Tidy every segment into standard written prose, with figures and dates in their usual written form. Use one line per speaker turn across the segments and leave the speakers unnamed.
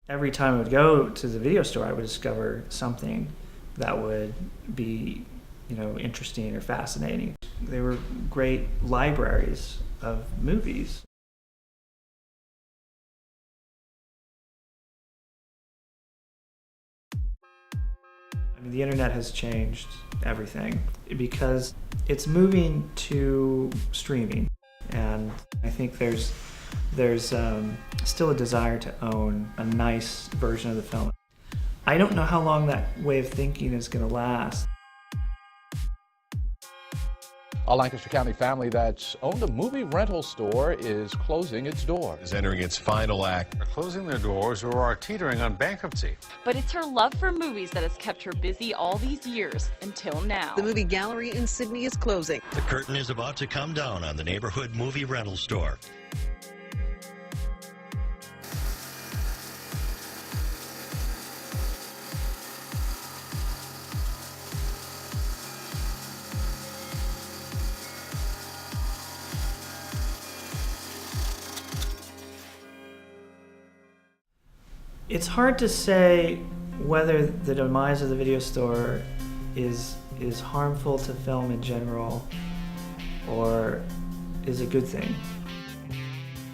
Every time I would go to the video store, I would discover something that would be, interesting or fascinating. They were great libraries of movies. I mean, the internet has changed everything because it's moving to streaming, and I think there's still a desire to own a nice version of the film. I don't know how long that way of thinking is going to last.
A Lancaster County family that's owned a movie rental store is closing its doors.
Is entering its final act.
Are closing their doors or are teetering on bankruptcy.
But it's her love for movies that has kept her busy all these years until now.
The movie gallery in Sydney is closing.
The curtain is about to come down on the neighborhood movie rental store.
It's hard to say whether the demise of the video store is harmful to film in general or is a good thing.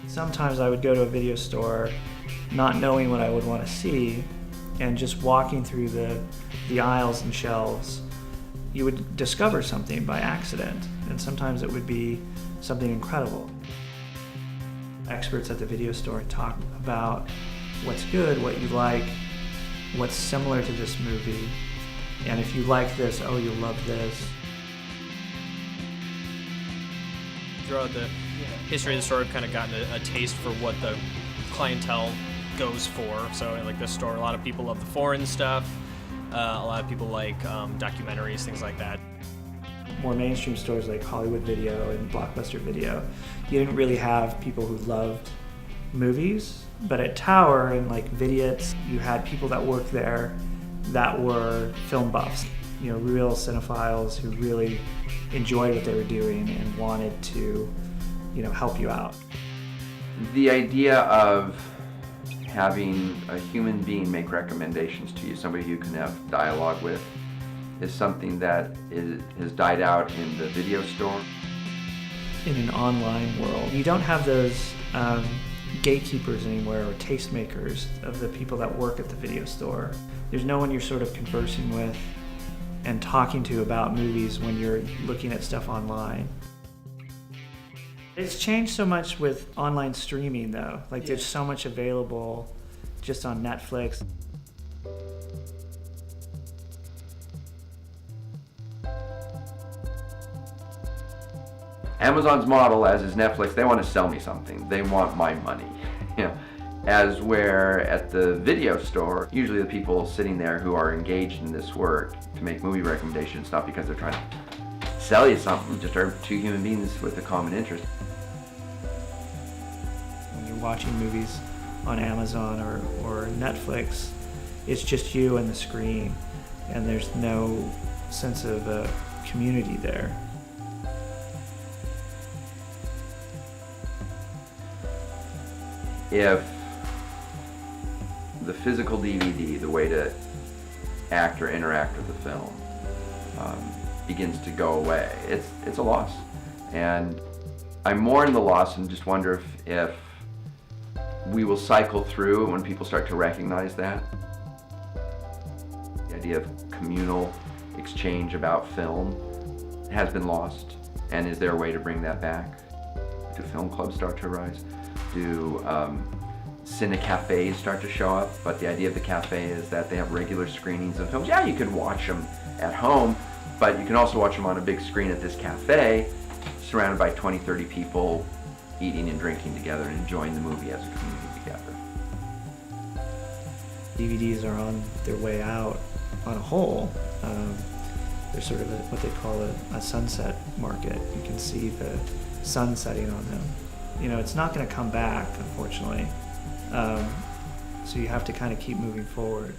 Sometimes I would go to a video store not knowing what I would want to see, and just walking through the aisles and shelves, you would discover something by accident, and sometimes it would be something incredible. Experts at the video store talk about what's good, what you like, what's similar to this movie, and if you like this, oh, you'll love this.
Throughout the history of the store, I've kind of gotten a taste for what the clientele goes for. So like this store, a lot of people love the foreign stuff, a lot of people like documentaries, things like that.
More mainstream stores like Hollywood Video and Blockbuster Video, you didn't really have people who loved movies, but at Tower and like Vidiot's, you had people that worked there that were film buffs, real cinephiles who really enjoyed what they were doing and wanted to, help you out.
The idea of having a human being make recommendations to you, somebody you can have dialogue with, is something that has died out in the video store.
In an online world, you don't have those gatekeepers anymore, or tastemakers of the people that work at the video store. There's no one you're sort of conversing with and talking to about movies when you're looking at stuff online. It's changed so much with online streaming though. There's so much available just on Netflix.
Amazon's model, as is Netflix, they want to sell me something. They want my money. As where at the video store, usually the people sitting there who are engaged in this work to make movie recommendations, not because they're trying to sell you something, just are two human beings with a common interest.
When you're watching movies on Amazon or Netflix, it's just you and the screen, and there's no sense of a community there.
If the physical DVD, the way to act or interact with the film, begins to go away, it's a loss. And I mourn the loss and just wonder if we will cycle through when people start to recognize that. The idea of communal exchange about film has been lost, and is there a way to bring that back? Do film clubs start to arise? Do cine-cafes start to show up? But the idea of the cafe is that they have regular screenings of films. Yeah, you can watch them at home, but you can also watch them on a big screen at this cafe, surrounded by 20, 30 people eating and drinking together and enjoying the movie as a community together.
DVDs are on their way out on a whole. They're sort of what they call a sunset market. You can see the sun setting on them. It's not going to come back, unfortunately. So you have to kind of keep moving forward.